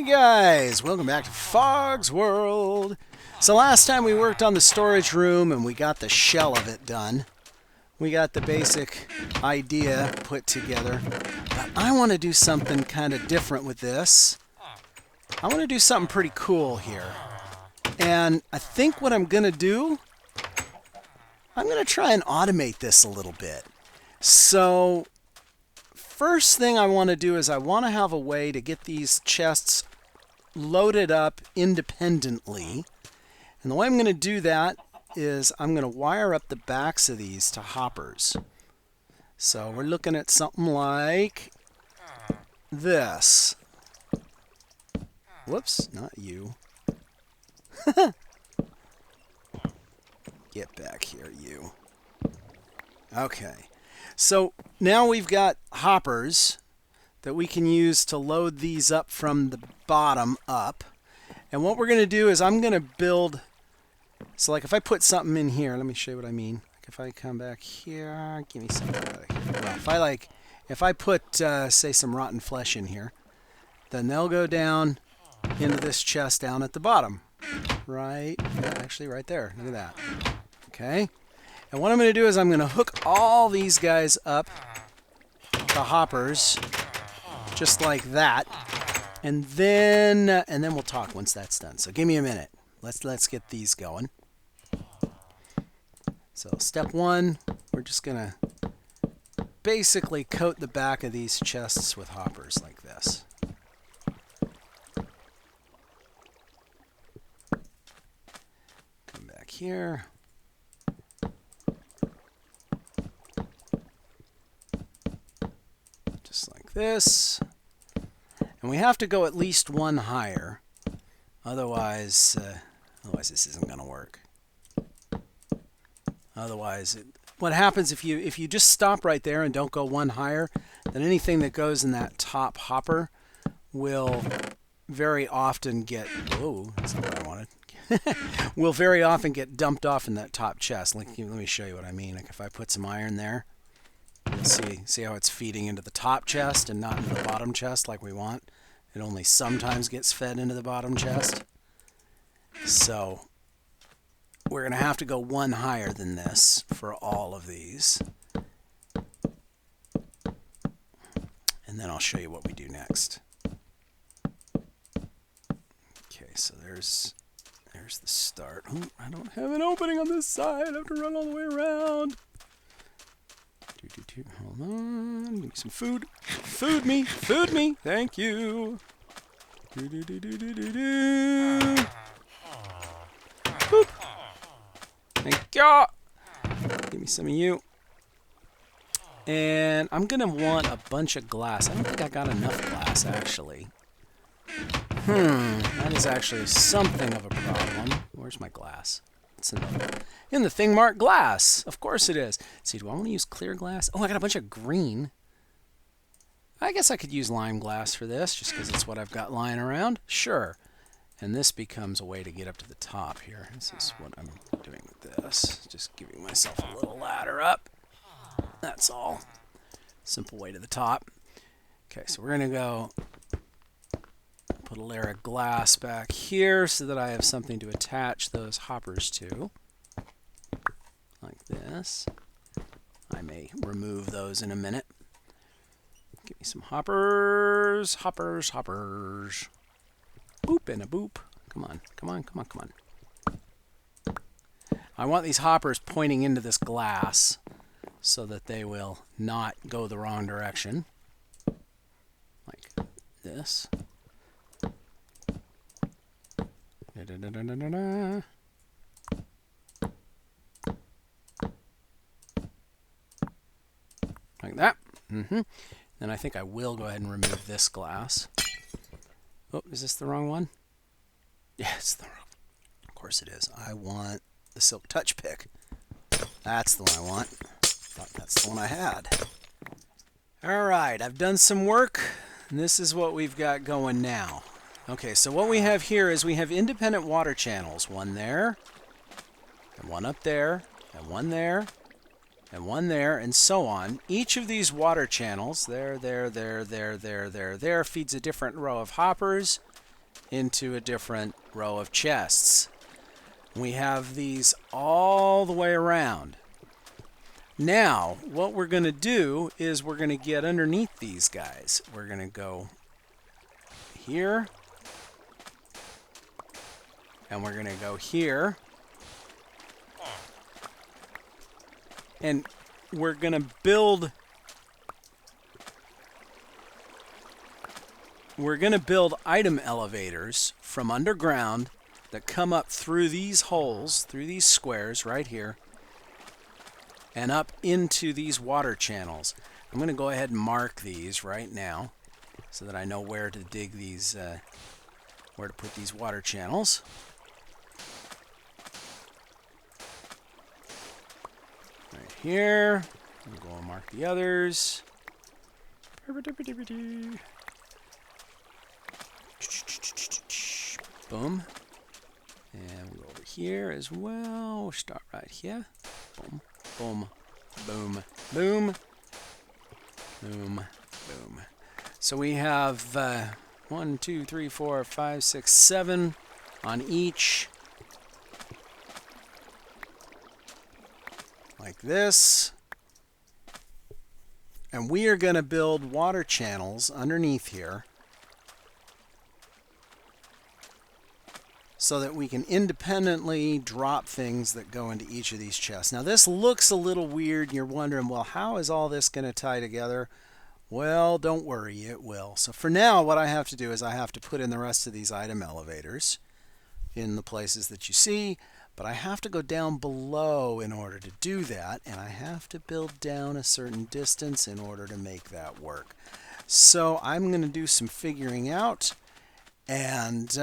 Guys, welcome back to Fog's World. So last time we worked on the storage room and we got the shell of it done. We got the basic idea put together. But I want to do something kind of different with this. I want to do something pretty cool here. And I think what I'm going to do, I'm going to try and automate this a little bit. So first thing I want to do is I want to have a way to get these chests loaded up independently. And the way I'm going to do that is I'm going to wire up the backs of these to hoppers. So we're looking at something like this. Whoops, not you. Get back here, you. Okay. So now we've got hoppers that we can use to load these up from the bottom up. And what we're going to do is I'm going to build, so like if I put something in here, let me show you what I mean. Like if I come back here, give me something out of here. Well, if I put, say, some rotten flesh in here, then they'll go down into this chest down at the bottom. Right, yeah, actually right there. Look at that. Okay. And what I'm going to do is I'm going to hook all these guys up to hoppers, just like that, and then we'll talk once that's done. So give me a minute. Let's get these going. So step one, we're just going to basically coat the back of these chests with hoppers like this. Come back here. This, and we have to go at least one higher, otherwise this isn't going to work. Otherwise, what happens if you just stop right there and don't go one higher, then anything that goes in that top hopper will very often get, whoa, that's not what I wanted, will very often get dumped off in that top chest. Let me show you what I mean. Like if I put some iron there, you'll see how it's feeding into the top chest and not into the bottom chest like we want. It only sometimes gets fed into the bottom chest. So we're going to have to go one higher than this for all of these. And then I'll show you what we do next. Okay, so there's the start. Oh, I don't have an opening on this side. I have to run all the way around. Hold on, give me some food. Food me, thank you. Boop. Thank you. Give me some of you. And I'm gonna want a bunch of glass. I don't think I got enough glass actually. That is actually something of a problem. Where's my glass? It's in the thing marked glass. Of course it is. Let's see, do I want to use clear glass? Oh, I got a bunch of green. I guess I could use lime glass for this, just because it's what I've got lying around. Sure. And this becomes a way to get up to the top here. This is what I'm doing with this. Just giving myself a little ladder up. That's all. Simple way to the top. Okay, so we're going to go put a layer of glass back here so that I have something to attach those hoppers to. Like this. I may remove those in a minute. Give me some hoppers. Hoppers. Boop and a boop. Come on. I want these hoppers pointing into this glass so that they will not go the wrong direction. Like this. Like that. Then I think I will go ahead and remove this glass. Oh, is this the wrong one? Yeah, it's the wrong. Of course it is. I want the silk touch pick. That's the one I want. Thought that's the one I had. Alright, I've done some work, and this is what we've got going now. Okay, so what we have here is we have independent water channels. One there, and one up there, and one there, and one there, and so on. Each of these water channels, there, feeds a different row of hoppers, into a different row of chests. We have these all the way around. Now, what we're going to do is we're going to get underneath these guys. We're going to go here, and we're going to go here, and we're going to build item elevators from underground that come up through these holes, through these squares right here, and up into these water channels. I'm going to go ahead and mark these right now so that I know where to dig these, where to put these water channels. Right here. We'll go and mark the others. Boom. And we'll go over here as well. We'll start right here. Boom, boom, boom, boom, boom, boom. So we have 1, 2, 3, 4, 5, 6, 7 on each. Like this. And we are going to build water channels underneath here so that we can independently drop things that go into each of these chests. Now this looks a little weird, and you're wondering, well, how is all this going to tie together? Well, don't worry, it will. So for now, what I have to do is I have to put in the rest of these item elevators in the places that you see, but I have to go down below in order to do that, and I have to build down a certain distance in order to make that work. So I'm going to do some figuring out, and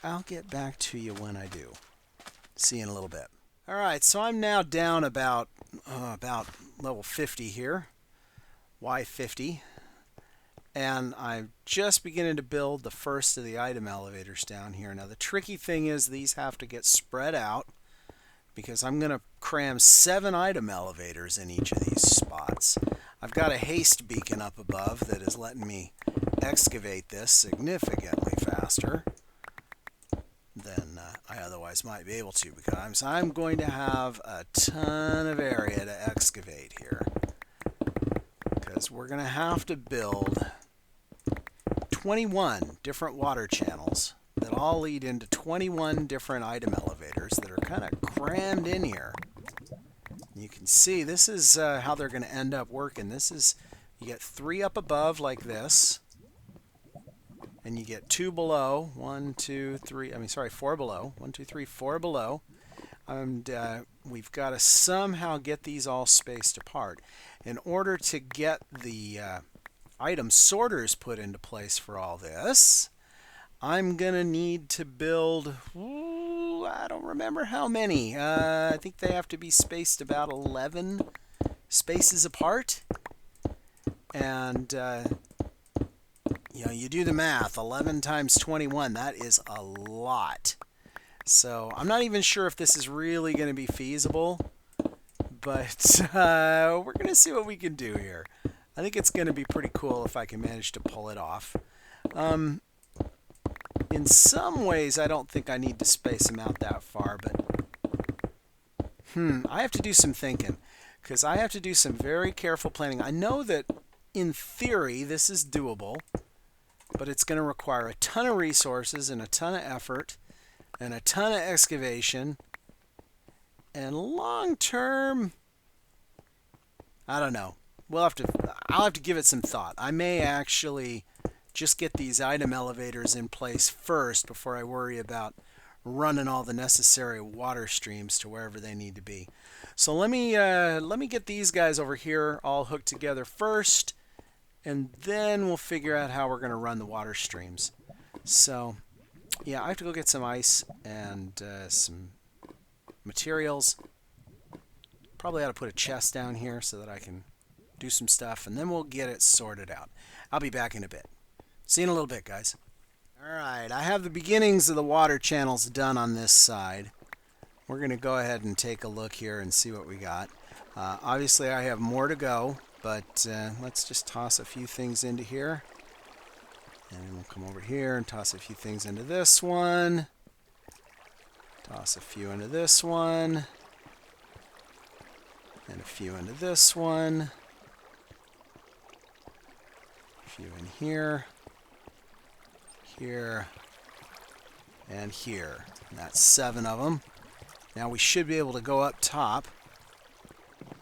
I'll get back to you when I do. See you in a little bit. All right, so I'm now down about level 50 here, Y50, and I'm just beginning to build the first of the item elevators down here. Now the tricky thing is these have to get spread out because I'm going to cram 7 item elevators in each of these spots. I've got a haste beacon up above that is letting me excavate this significantly faster than I otherwise might be able to, because I'm going to have a ton of area to excavate here, because we're going to have to build 21 different water channels that all lead into 21 different item elevators that are kind of crammed in here. You can see this is how they're going to end up working. This is, you get 3 up above like this, and you get 2 below, 4 below, 1, 2, 3, 4 below, and we've got to somehow get these all spaced apart. In order to get the item sorters put into place for all this, I'm going to need to build, I don't remember how many. I think they have to be spaced about 11 spaces apart. And, you know, you do the math, 11 times 21, that is a lot. So I'm not even sure if this is really going to be feasible, but we're going to see what we can do here. I think it's going to be pretty cool if I can manage to pull it off. In some ways, I don't think I need to space them out that far, but I have to do some thinking, because I have to do some very careful planning. I know that in theory this is doable, but it's going to require a ton of resources and a ton of effort and a ton of excavation, and long term, I don't know. I'll have to give it some thought. I may actually just get these item elevators in place first before I worry about running all the necessary water streams to wherever they need to be. So let me get these guys over here all hooked together first, and then we'll figure out how we're going to run the water streams. So yeah, I have to go get some ice and some materials. Probably ought to put a chest down here so that I can do some stuff, and then we'll get it sorted out. I'll be back in a bit. See you in a little bit, guys. Alright, I have the beginnings of the water channels done on this side. We're going to go ahead and take a look here and see what we got. Obviously I have more to go, but let's just toss a few things into here. And then we'll come over here and toss a few things into this one. Toss a few into this one. And a few into this one. A few in here. Here. And here. And that's 7 of them. Now we should be able to go up top.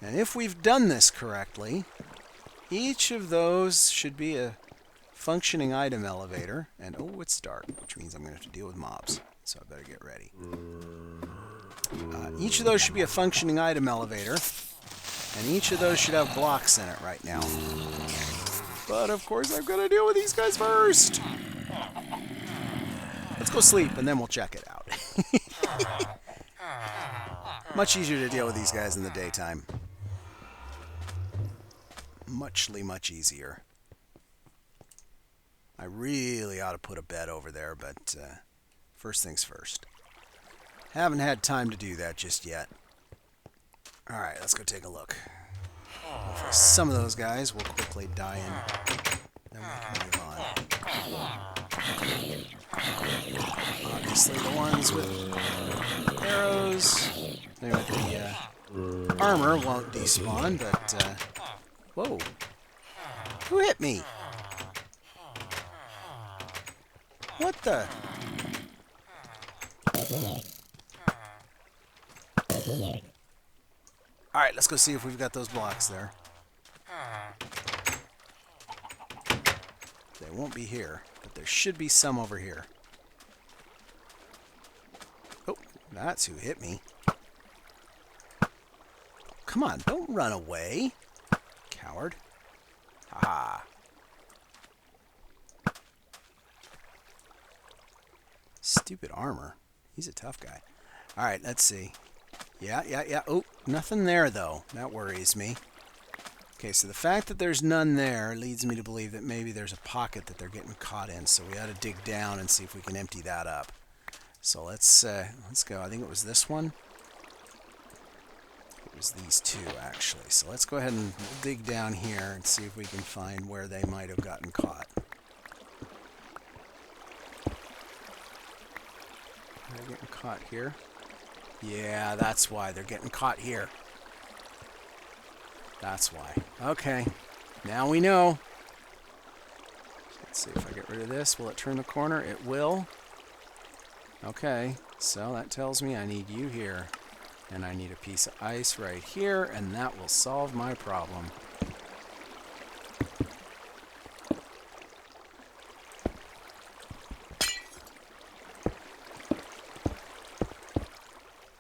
And if we've done this correctly, each of those should be a functioning item elevator. And oh, it's dark, which means I'm going to have to deal with mobs. So I better get ready. Each of those should be a functioning item elevator. And each of those should have blocks in it right now. But of course I've got to deal with these guys first. Let's go sleep and then we'll check it out. Much easier to deal with these guys in the daytime. Much easier. I really ought to put a bed over there, but first things first. Haven't had time to do that just yet. Alright, let's go take a look. Hopefully some of those guys will quickly die in. Then we can move on. Obviously the ones with arrows, maybe with the armor won't despawn, but whoa. Who hit me? What the? Alright, let's go see if we've got those blocks there. They won't be here, but there should be some over here. Oh, that's who hit me. Come on, don't run away. Coward. Haha. Stupid armor. He's a tough guy. Alright, let's see. Yeah. Oh, nothing there, though. That worries me. Okay, so the fact that there's none there leads me to believe that maybe there's a pocket that they're getting caught in. So we ought to dig down and see if we can empty that up. So let's go. I think it was this one. It was these two, actually. So let's go ahead and dig down here and see if we can find where they might have gotten caught. Are they getting caught here? Yeah, that's why. They're getting caught here. That's why. Okay. Now we know. Let's see if I get rid of this. Will it turn the corner? It will. Okay. So that tells me I need you here. And I need a piece of ice right here, and that will solve my problem.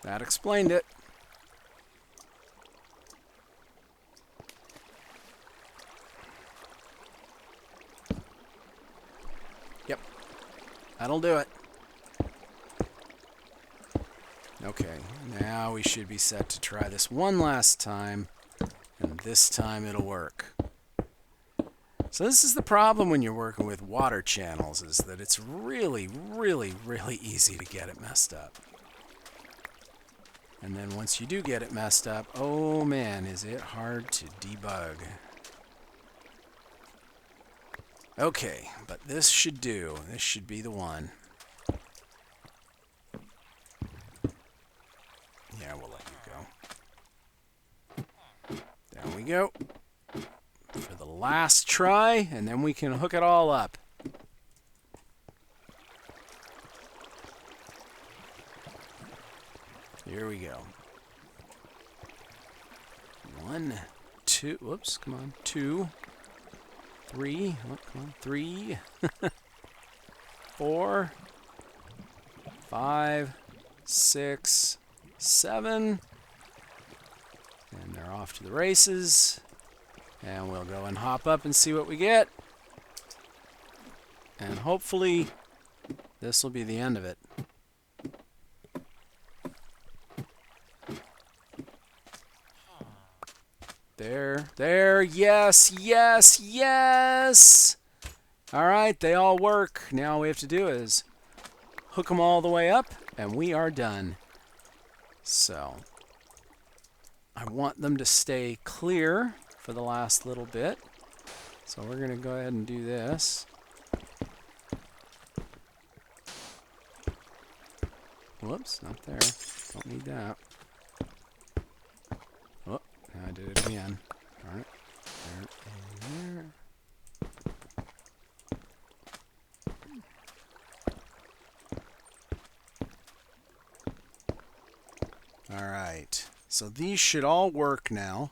That explained it. Yep. That'll do it. Okay, now we should be set to try this one last time, and this time it'll work. So this is the problem when you're working with water channels, is that it's really easy to get it messed up. And then once you do get it messed up, oh man, is it hard to debug. Okay, but this should do. This should be the one. Yeah, we'll let you go. There we go. For the last try, and then we can hook it all up. Here we go. 1, 2, whoops, come on, 2, 3, oh, come on, 3, 4, 5, 6, 7, and they're off to the races, and we'll go and hop up and see what we get, and hopefully this will be the end of it. There, yes! Alright, they all work. Now all we have to do is hook them all the way up, and we are done. So, I want them to stay clear for the last little bit. So we're going to go ahead and do this. Whoops, not there. Don't need that. Oh, now I did it again. All right. There and there. Alright, so these should all work now.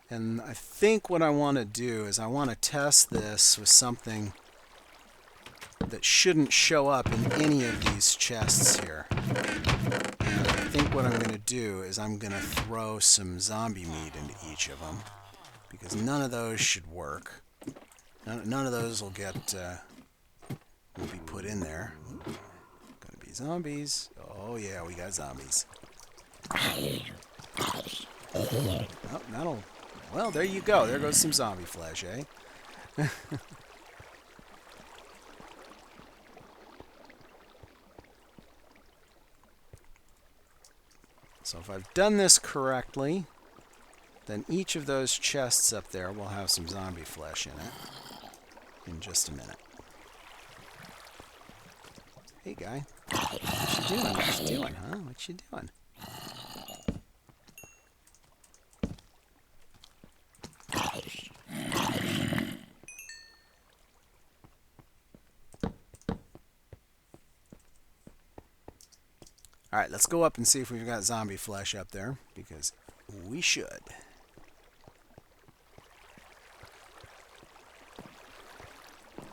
And I think what I want to do is I want to test this with something that shouldn't show up in any of these chests here. And I think what I'm going to do is I'm going to throw some zombie meat into each of them, because none of those should work. None of those will get will be put in there. Gonna be zombies. Oh yeah, we got zombies. Oh, that'll... Well, there you go. There goes some zombie flesh, eh? So if I've done this correctly, then each of those chests up there will have some zombie flesh in it in just a minute. Hey, guy. What you doing? What you doing, huh? What you doing? Alright, let's go up and see if we've got zombie flesh up there, because we should.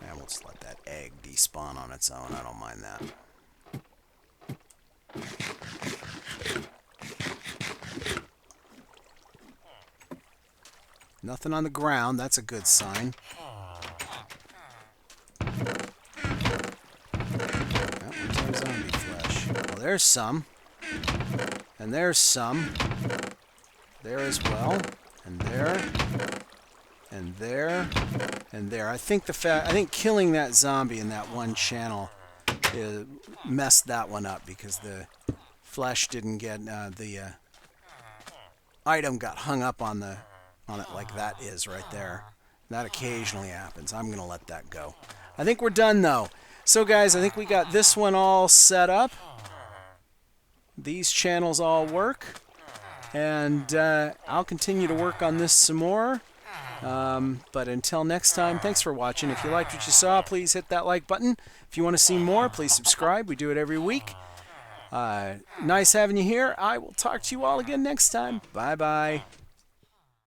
And we'll just let that egg despawn on its own. I don't mind that. Nothing on the ground. That's a good sign. Zombie flesh. Well, there's some. And there's some. There as well. And there. And there. And there. I think killing that zombie in that one channel messed that one up, because the flesh didn't get the item got hung up on it like that is right there. That occasionally happens. I'm gonna let that go. I think we're done though. So guys, I think we got this one all set up. These channels all work. And I'll continue to work on this some more. But until next time, thanks for watching. If you liked what you saw, please hit that like button. If you want to see more, please subscribe. We do it every week. Nice having you here. I will talk to you all again next time. Bye-bye.